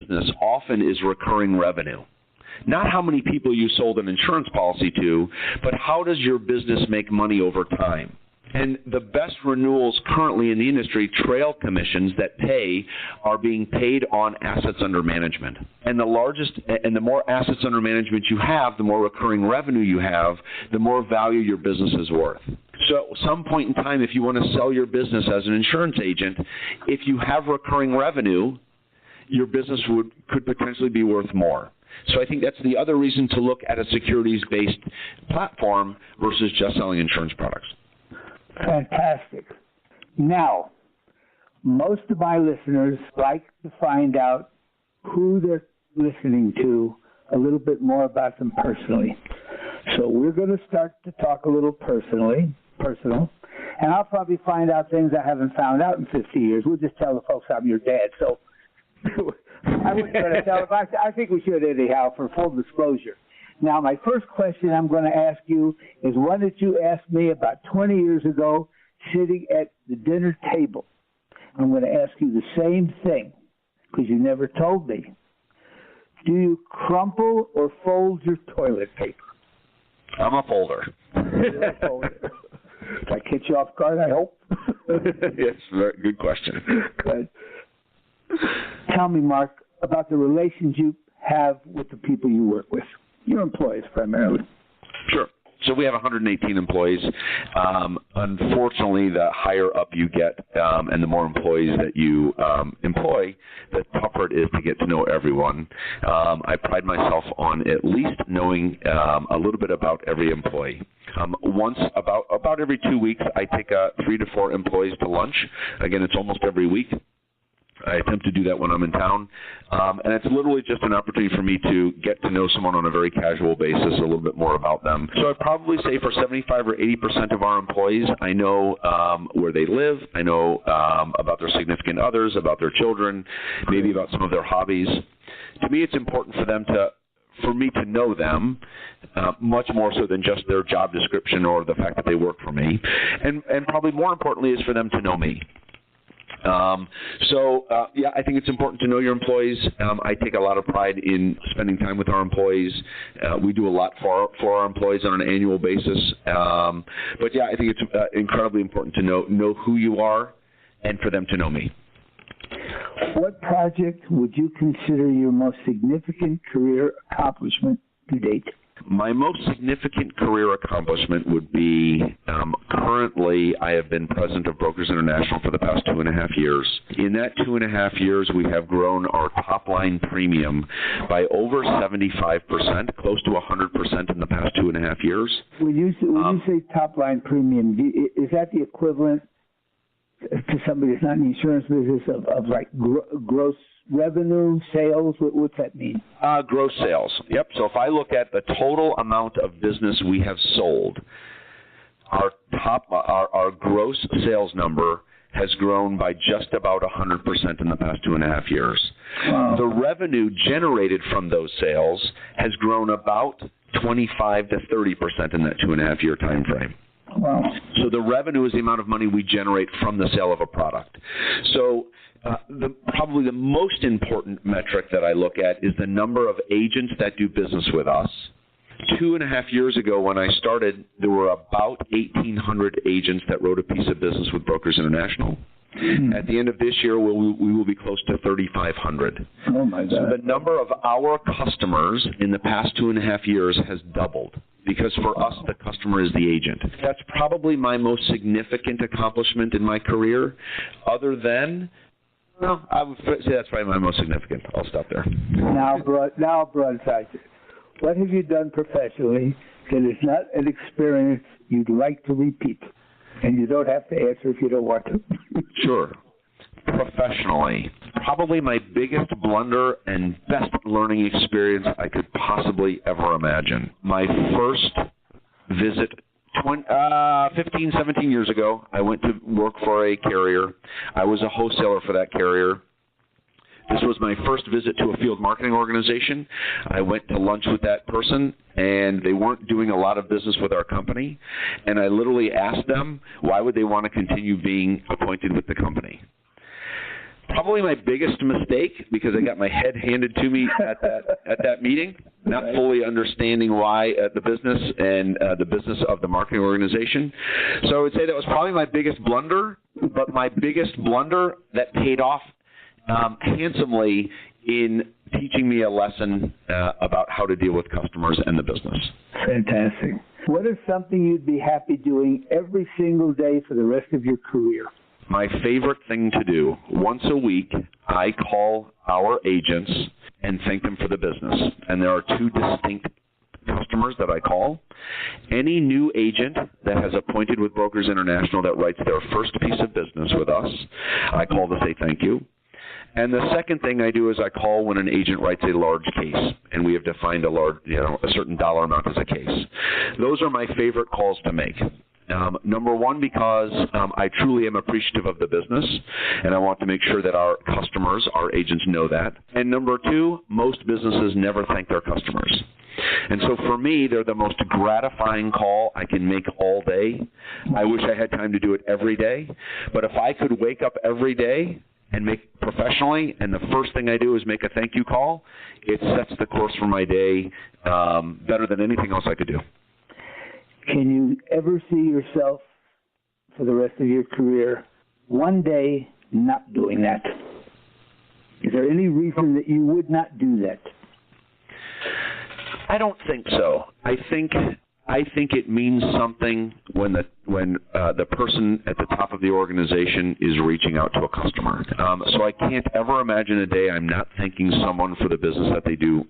business often is recurring revenue. Not how many people you sold an insurance policy to, but how does your business make money over time? And the best renewals currently in the industry, trail commissions that pay, are being paid on assets under management. And the more assets under management you have, the more recurring revenue you have, the more value your business is worth. So at some point in time, if you want to sell your business as an insurance agent, if you have recurring revenue, your business could potentially be worth more. So I think that's the other reason to look at a securities-based platform versus just selling insurance products. Fantastic. Now, most of my listeners like to find out who they're listening to, a little bit more about them personally. So we're going to start to talk a little personal, and I'll probably find out things I haven't found out in 50 years. We'll just tell the folks I'm your dad. So I wasn't going to tell them. I think we should anyhow, for full disclosure. Now, my first question I'm going to ask you is one that you asked me about 20 years ago, sitting at the dinner table. I'm going to ask you the same thing, because you never told me. Do you crumple or fold your toilet paper? I'm a folder. You're a folder. Did I catch you off guard, I hope? Yes, very good question. Good. Tell me, Mark, about the relations you have with the people you work with. Your employees, primarily. Sure. So we have 118 employees. Unfortunately, the higher up you get and the more employees that you employ, the tougher it is to get to know everyone. I pride myself on at least knowing a little bit about every employee. About every 2 weeks, I take 3 to 4 employees to lunch. Again, it's almost every week. I attempt to do that when I'm in town, and it's literally just an opportunity for me to get to know someone on a very casual basis, a little bit more about them. So I'd probably say for 75 or 80% of our employees, I know where they live, I know about their significant others, about their children, maybe about some of their hobbies. To me, it's important for me to know them, much more so than just their job description or the fact that they work for me, and probably more importantly is for them to know me. I think it's important to know your employees. I take a lot of pride in spending time with our employees. We do a lot for our employees on an annual basis. I think it's incredibly important to know who you are and for them to know me. What project would you consider your most significant career accomplishment to date? My most significant career accomplishment would be currently I have been president of Brokers International for the past 2.5 years. In that 2.5 years, we have grown our top-line premium by over 75%, close to 100% in the past 2.5 years. When you say top-line premium, is that the equivalent to somebody that's not in the insurance business of like gross revenue, sales? What's that mean? Gross sales. Yep. So if I look at the total amount of business we have sold, our gross sales number has grown by just about 100% in the past 2.5 years. Wow. The revenue generated from those sales has grown about 25 to 30% in that 2.5 year time frame. Wow. So the revenue is the amount of money we generate from the sale of a product. So probably the most important metric that I look at is the number of agents that do business with us. 2.5 years ago when I started, there were about 1,800 agents that wrote a piece of business with Brokers International. At the end of this year, we will be close to 3,500. Oh, my God. So the number of our customers in the past 2.5 years has doubled. Because for us, the customer is the agent. That's probably my most significant accomplishment in my career. Other than, well, I would say that's probably my most significant. I'll stop there. Now, broadside, what have you done professionally that is not an experience you'd like to repeat? And you don't have to answer if you don't want to. Sure. Professionally, probably my biggest blunder and best learning experience I could possibly ever imagine. My first visit 15, 17 years ago, I went to work for a carrier. I was a wholesaler for that carrier. This was my first visit to a field marketing organization. I went to lunch with that person, and they weren't doing a lot of business with our company. And I literally asked them, why would they want to continue being appointed with the company? Probably my biggest mistake, because I got my head handed to me at that meeting, not fully understanding why the business and the business of the marketing organization. So I would say that was probably my biggest blunder, but my biggest blunder that paid off handsomely in teaching me a lesson about how to deal with customers and the business. Fantastic. What is something you'd be happy doing every single day for the rest of your career? My favorite thing to do, once a week, I call our agents and thank them for the business. And there are two distinct customers that I call. Any new agent that has appointed with Brokers International that writes their first piece of business with us, I call to say thank you. And the second thing I do is I call when an agent writes a large case, and we have defined a certain dollar amount as a case. Those are my favorite calls to make. Number one, because I truly am appreciative of the business, and I want to make sure that our customers, our agents, know that. And number two, most businesses never thank their customers. And so for me, they're the most gratifying call I can make all day. I wish I had time to do it every day. But if I could wake up every day and make professionally, and the first thing I do is make a thank you call, it sets the course for my day better than anything else I could do. Can you ever see yourself for the rest of your career one day not doing that? Is there any reason that you would not do that? I don't think so. I think it means something when the person at the top of the organization is reaching out to a customer. So I can't ever imagine a day I'm not thanking someone for the business that they do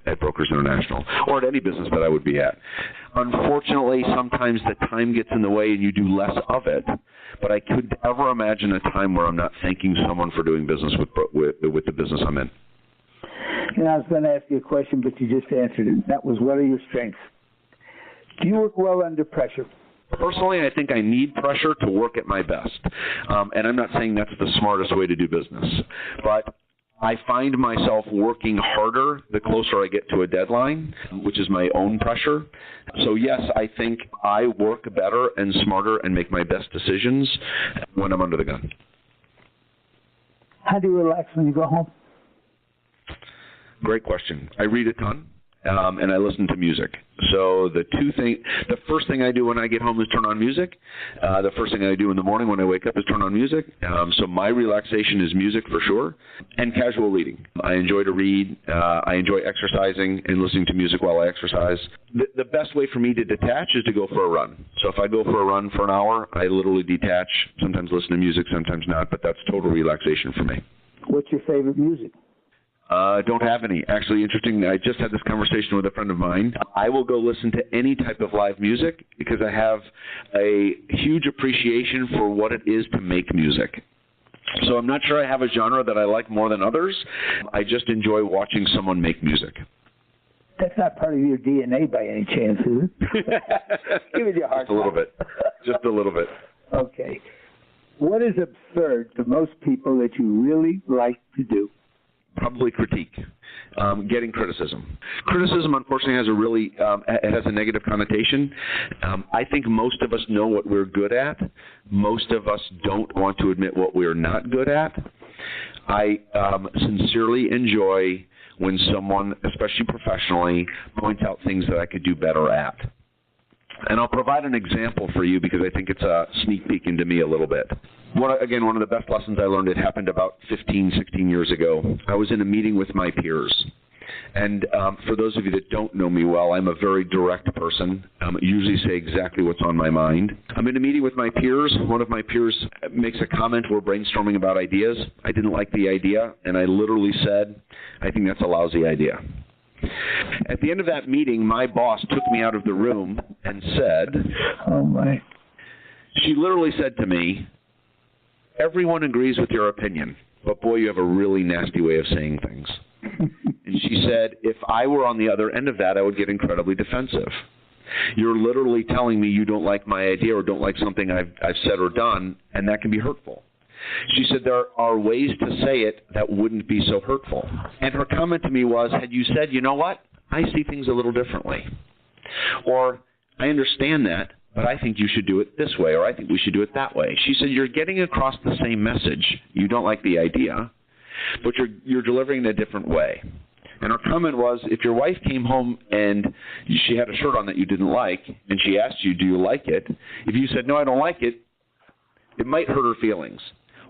at Brokers International or at any business that I would be at. Unfortunately, sometimes the time gets in the way and you do less of it. But I could ever imagine a time where I'm not thanking someone for doing business with the business I'm in. And I was going to ask you a question, but you just answered it. That was, what are your strengths? Do you work well under pressure? Personally, I think I need pressure to work at my best. And I'm not saying that's the smartest way to do business. But I find myself working harder the closer I get to a deadline, which is my own pressure. So, yes, I think I work better and smarter and make my best decisions when I'm under the gun. How do you relax when you go home? Great question. I read a ton. And I listen to music. So the first thing I do when I get home is turn on music. The first thing I do in the morning when I wake up is turn on music. So my relaxation is music for sure, and casual reading. I enjoy to read. I enjoy exercising and listening to music while I exercise. The best way for me to detach is to go for a run. So if I go for a run for an hour, I literally detach. Sometimes listen to music, sometimes not, but that's total relaxation for me. What's your favorite music? Don't have any. Actually, interesting, I just had this conversation with a friend of mine. I will go listen to any type of live music because I have a huge appreciation for what it is to make music. So I'm not sure I have a genre that I like more than others. I just enjoy watching someone make music. That's not part of your DNA by any chance, is it? Give it your heart. Just a little bit. Just a little bit. Okay. What is absurd to most people that you really like to do? Probably critique, getting criticism. Criticism, unfortunately, has a negative connotation. I think most of us know what we're good at. Most of us don't want to admit what we're not good at. I sincerely enjoy when someone, especially professionally, points out things that I could do better at. And I'll provide an example for you because I think it's a sneak peek into me a little bit. One of the best lessons I learned, it happened about 15, 16 years ago. I was in a meeting with my peers. And for those of you that don't know me well, I'm a very direct person. I usually say exactly what's on my mind. I'm in a meeting with my peers. One of my peers makes a comment. We're brainstorming about ideas. I didn't like the idea, and I literally said, I think that's a lousy idea. At the end of that meeting, my boss took me out of the room and said, "Oh my." She literally said to me, "Everyone agrees with your opinion, but boy, you have a really nasty way of saying things." And she said, if I were on the other end of that, I would get incredibly defensive. You're literally telling me you don't like my idea or don't like something I've said or done, and that can be hurtful. She said there are ways to say it that wouldn't be so hurtful. And her comment to me was, had you said, you know what, I see things a little differently. Or, I understand that, but I think you should do it this way, or I think we should do it that way. She said, you're getting across the same message. You don't like the idea, but you're delivering it a different way. And her comment was, if your wife came home and she had a shirt on that you didn't like, and she asked you, do you like it? If you said, no, I don't like it, it might hurt her feelings.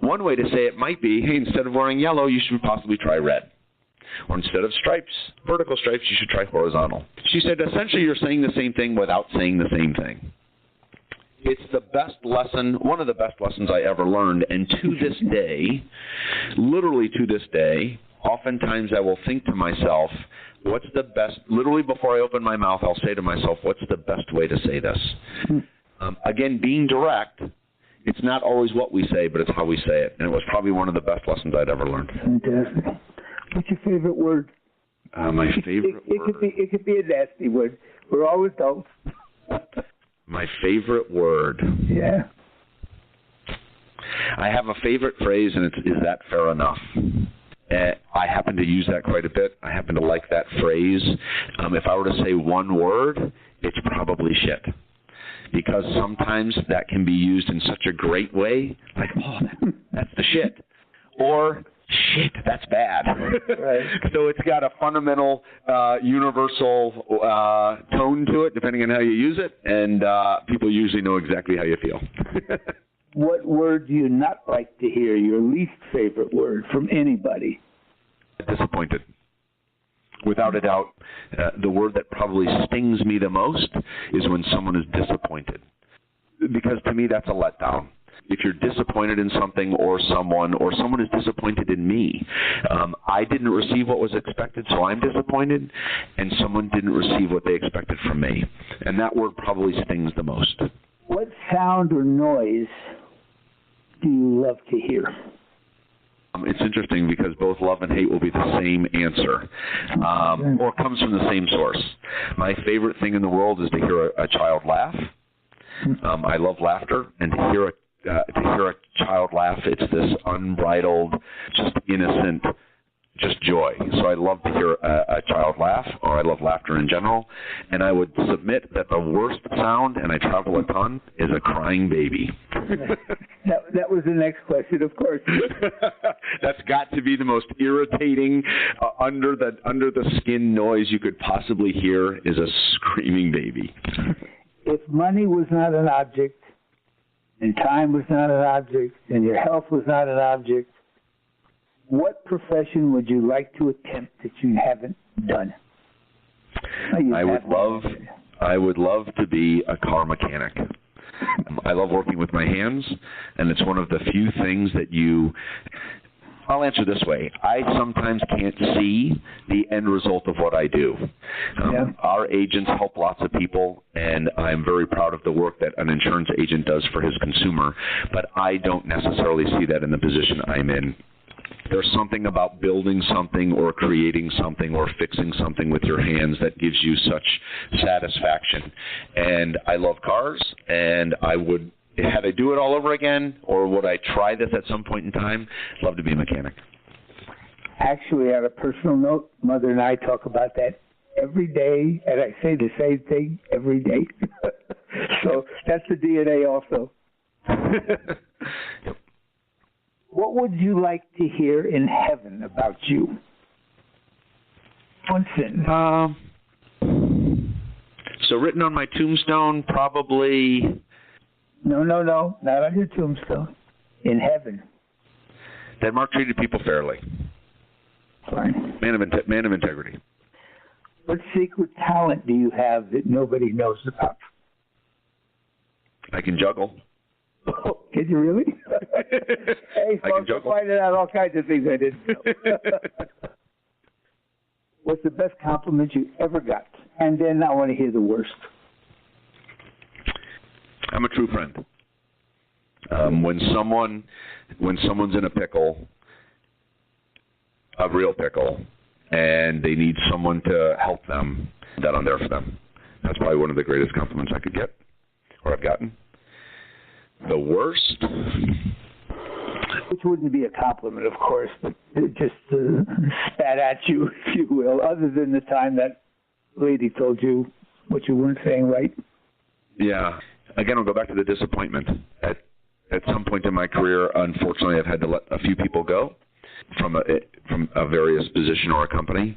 One way to say it might be, hey, instead of wearing yellow, you should possibly try red. Or instead of stripes, vertical stripes, you should try horizontal. She said, essentially, you're saying the same thing without saying the same thing. It's the best lesson, one of the best lessons I ever learned. And to this day, literally to this day, oftentimes I will think to myself, what's the best, literally before I open my mouth, I'll say to myself, what's the best way to say this? Again, being direct, it's not always what we say, but it's how we say it. And it was probably one of the best lessons I'd ever learned. Fantastic. What's your favorite word? My favorite word? It could be a nasty word. We're all adults. My favorite word? Yeah. I have a favorite phrase, and it's, is that fair enough? I happen to use that quite a bit. I happen to like that phrase. If I were to say one word, it's probably shit. Because sometimes that can be used in such a great way, like, oh, that's the shit. Or, shit, that's bad. Right. So it's got a fundamental, universal tone to it, depending on how you use it, and people usually know exactly how you feel. What word do you not like to hear, your least favorite word from anybody? Disappointed. Without a doubt, the word that probably stings me the most is when someone is disappointed. Because to me, that's a letdown. If you're disappointed in something or someone is disappointed in me, I didn't receive what was expected, so I'm disappointed, and someone didn't receive what they expected from me. And that word probably stings the most. What sound or noise do you love to hear? It's interesting because both love and hate will be the same answer, or comes from the same source. My favorite thing in the world is to hear a child laugh. I love laughter, and to hear a child laugh, it's this unbridled, just innocent, just joy. So I love to hear a child laugh, or I love laughter in general. And I would submit that the worst sound, and I travel a ton, is a crying baby. That was the next question, of course. That's got to be the most irritating, under the skin noise you could possibly hear is a screaming baby. If money was not an object, and time was not an object, and your health was not an object, what profession would you like to attempt that you haven't done? I would love to be a car mechanic. I love working with my hands, and it's one of the few things that I'll answer this way. I sometimes can't see the end result of what I do. Our agents help lots of people, and I'm very proud of the work that an insurance agent does for his consumer, but I don't necessarily see that in the position I'm in. There's something about building something or creating something or fixing something with your hands that gives you such satisfaction. And I love cars, and had I do it all over again, or would I try this at some point in time, I'd love to be a mechanic. Actually, on a personal note, Mother and I talk about that every day, and I say the same thing every day. So that's the DNA also. Yep. What would you like to hear in heaven about you? One sentence. So written on my tombstone, probably... No, not on your tombstone. In heaven. That Mark treated people fairly. Fine. Man of integrity. What secret talent do you have that nobody knows about? I can juggle. Oh, can you really? Hey, folks, I'm finding out all kinds of things I didn't know. What's the best compliment you ever got? And then I want to hear the worst. I'm a true friend. When someone's in a pickle, a real pickle, and they need someone to help them, that I'm there for them. That's probably one of the greatest compliments I could get, or I've gotten. The worst? Which wouldn't be a compliment, of course, but it just spat at you, if you will, other than the time that lady told you what you weren't saying right. Yeah. again, I'll go back to the disappointment. At some point in my career, unfortunately, I've had to let a few people go from a various position or a company.